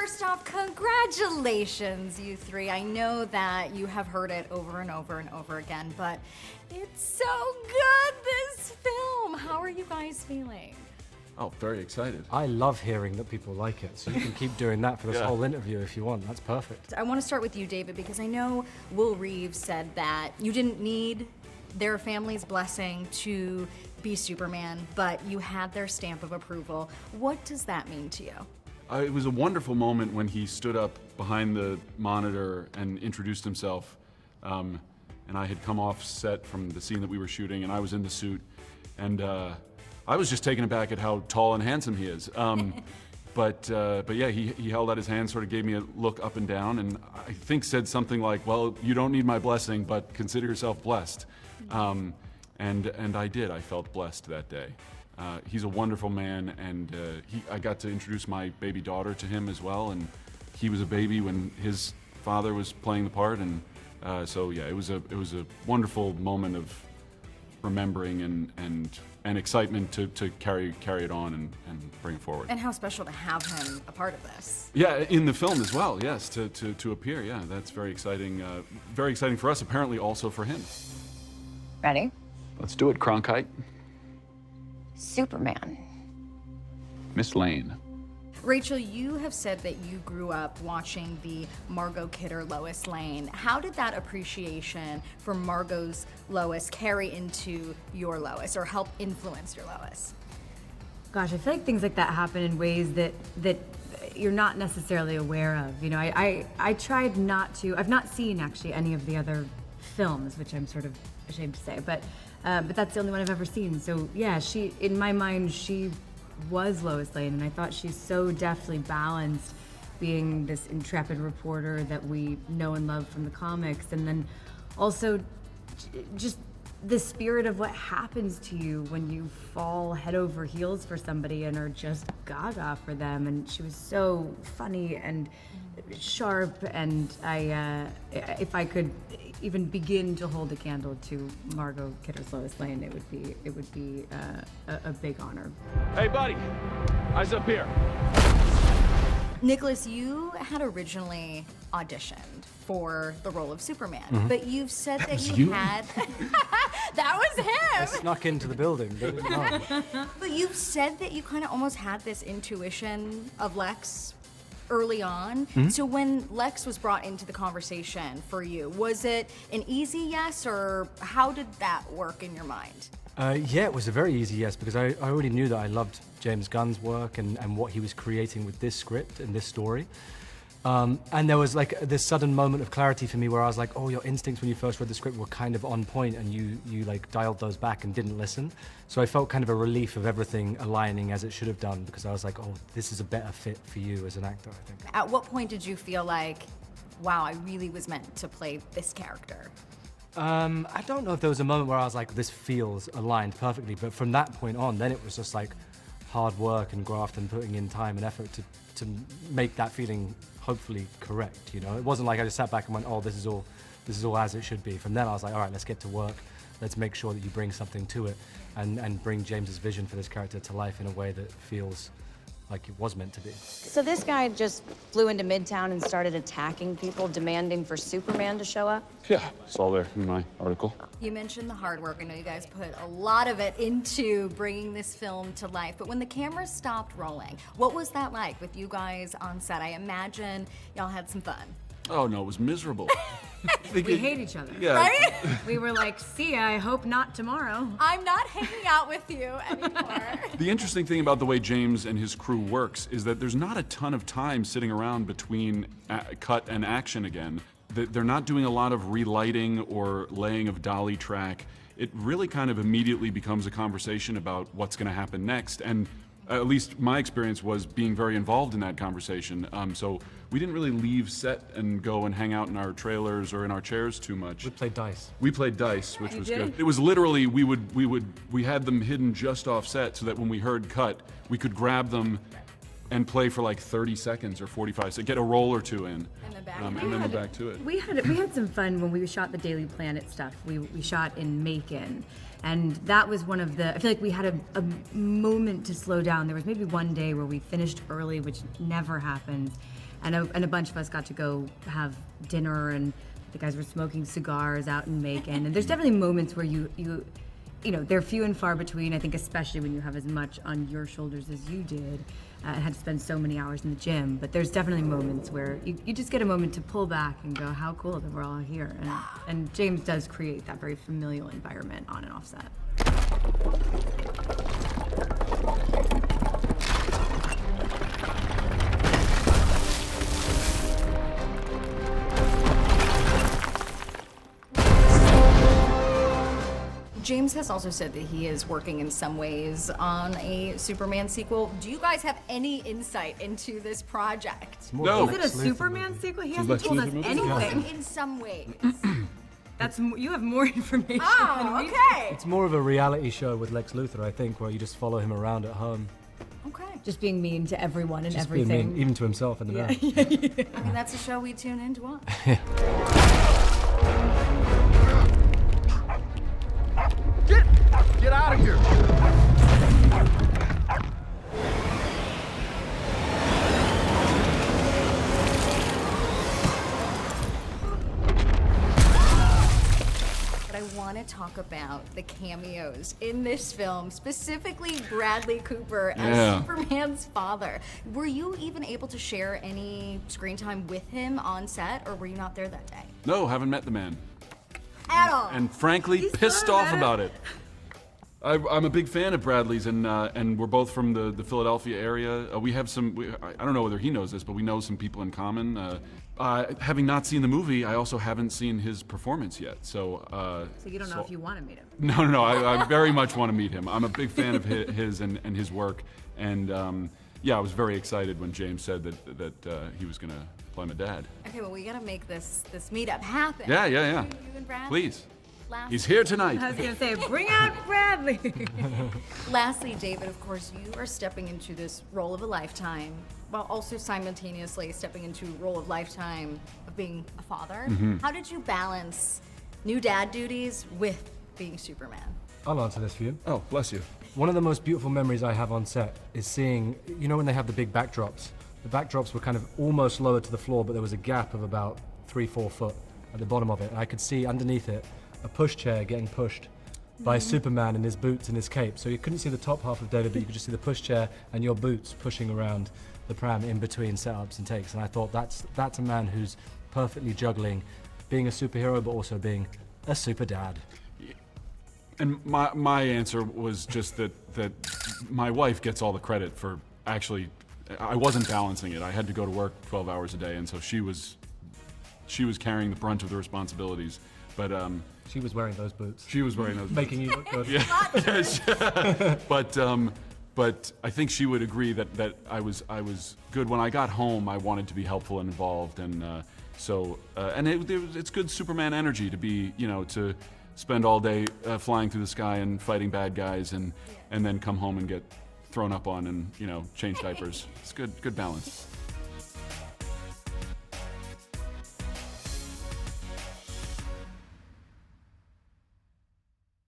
First off, congratulations, you three. I know that you have heard it over and over and over again, but it's so good, this film. How are you guys feeling? Oh, very excited. I love hearing that people like it, so you can keep doing that for this whole interview if you want. That's perfect. I want to start with you, David, because I know Will Reeves said that you didn't need their family's blessing to be Superman, but you had their stamp of approval. What does that mean to you? It was a wonderful moment when he stood up behind the monitor and introduced himself. And I had come off set from the scene that we were shooting, and I was in the suit. And I was just taken aback at how tall and handsome he is. But yeah, he held out his hand, sort of gave me a look up and down, and I think said something like, well, you don't need my blessing, but consider yourself blessed. And I did. I felt blessed that day. He's a wonderful man, and I got to introduce my baby daughter to him as well, and he was a baby when his father was playing the part, and so yeah, it was a wonderful moment of remembering and excitement to carry it on and bring it forward. And how special to have him a part of this. Yeah, in the film as well, yes, to appear, yeah, that's very exciting for us, apparently also for him. Ready? Let's do it, Cronkite. Superman. Miss Lane. Rachel, you have said that you grew up watching the Margot Kidder Lois Lane. How did that appreciation for Margot's Lois carry into your Lois, or help influence your Lois? Gosh, I feel like things like that happen in ways that you're not necessarily aware of. You know, I tried not to. I've not seen actually any of the other films, which I'm sort of ashamed to say, but that's the only one I've ever seen. So yeah, she, in my mind, she was Lois Lane, and I thought she's so deftly balanced, being this intrepid reporter that we know and love from the comics, and then also just the spirit of what happens to you when you fall head over heels for somebody and are just gaga for them. And she was so funny and sharp, and if I could even begin to hold a candle to Margot Kidder's Lois Lane, it would be a big honor. Hey, buddy, eyes up here. Nicholas, you had originally auditioned for the role of Superman, but you've said that you had... That was him! I snuck into the building. They didn't know. But you've said that you kind of almost had this intuition of Lex early on. So when Lex was brought into the conversation for you, was it an easy yes, or how did that work in your mind? Yeah, it was a very easy yes, because I already knew that I loved James Gunn's work and what he was creating with this script and this story. And there was like this sudden moment of clarity for me where I was like, oh, your instincts when you first read the script were kind of on point, and you like dialed those back and didn't listen. So I felt kind of a relief of everything aligning as it should have done, because I was like, oh, this is a better fit for you as an actor, I think. At what point did you feel like, wow, I really was meant to play this character? I don't know if there was a moment where I was like, this feels aligned perfectly, but from that point on, then it was just like hard work and graft and putting in time and effort to make that feeling hopefully correct, you know? It wasn't like I just sat back and went, oh, this is all as it should be. From then I was like, all right, let's get to work. Let's make sure that you bring something to it and bring James's vision for this character to life in a way that feels like it was meant to be. So this guy just flew into Midtown and started attacking people, demanding for Superman to show up? Yeah, it's all there in my article. You mentioned the hard work. I know you guys put a lot of it into bringing this film to life, but when the cameras stopped rolling, what was that like with you guys on set? I imagine y'all had some fun. Oh no, it was miserable. We hate each other. Yeah. Right? We were like, see ya, I hope not tomorrow. I'm not hanging out with you anymore. The interesting thing about the way James and his crew works is that there's not a ton of time sitting around between cut and action again. They're not doing a lot of relighting or laying of dolly track. It really kind of immediately becomes a conversation about what's going to happen next, and at least my experience was being very involved in that conversation. So we didn't really leave set and go and hang out in our trailers or in our chairs too much. We played dice. We played dice, which was did? good. It was literally, we had them hidden just off set so that when we heard cut, we could grab them and play for like 30 seconds or 45 seconds, get a roll or two in, and then we're back to it. We had some fun when we shot the Daily Planet stuff. We shot in Macon, and that was one of the, I feel like we had a moment to slow down. There was maybe one day where we finished early, which never happens, and a bunch of us got to go have dinner, and the guys were smoking cigars out in Macon. And there's definitely moments where you know, they're few and far between. I think especially when you have as much on your shoulders as you did, and had to spend so many hours in the gym. But there's definitely moments where you just get a moment to pull back and go, how cool that we're all here. And James does create that very familial environment on and off set. James has also said that he is working in some ways on a Superman sequel. Do you guys have any insight into this project? No. Is it a Superman sequel? He hasn't told us anything. In some ways. You have more information than Oh, we okay. It's more of a reality show with Lex Luthor, I think, where you just follow him around at home. Okay. Just being mean to everyone and Just being everything. mean, even to himself in the mirror. I mean, that's a show we tune in to watch. Get out of here! But I want to talk about the cameos in this film, specifically Bradley Cooper as Yeah. Superman's father. Were you even able to share any screen time with him on set, or were you not there that day? No, haven't met the man. At all. And frankly, He's pissed so off mad. about it. I'm a big fan of Bradley's, and we're both from the Philadelphia area. We have I don't know whether he knows this, but we know some people in common. Having not seen the movie, I also haven't seen his performance yet. So you don't know if you want to meet him. No, I very much want to meet him. I'm a big fan of his and his work, and yeah, I was very excited when James said that he was going to play my dad. Okay, well, we gotta make this meetup happen. Yeah. You and Brad? Please. Last- He's here tonight. I was going to say, bring out Bradley. Lastly, David, of course, you are stepping into this role of a lifetime, while also simultaneously stepping into a role of lifetime of being a father. How did you balance new dad duties with being Superman? I'll answer this for you. Oh, bless you. One of the most beautiful memories I have on set is seeing, you know when they have the big backdrops? The backdrops were kind of almost lower to the floor, but there was a gap of about 3-4 foot at the bottom of it. And I could see underneath it a pushchair getting pushed by Superman in his boots and his cape. So you couldn't see the top half of David, but you could just see the pushchair and your boots pushing around the pram in between setups and takes. And I thought that's a man who's perfectly juggling being a superhero, but also being a super dad. And my answer was just that my wife gets all the credit for actually. I wasn't balancing it. I had to go to work 12 hours a day, and so she was carrying the brunt of the responsibilities. But She was wearing those boots. she was wearing those. Making you look good. Yeah. But I think she would agree that I was good. When I got home, I wanted to be helpful and involved, and it's good Superman energy to be, to spend all day flying through the sky and fighting bad guys, and then come home and get thrown up on and change diapers. It's good balance.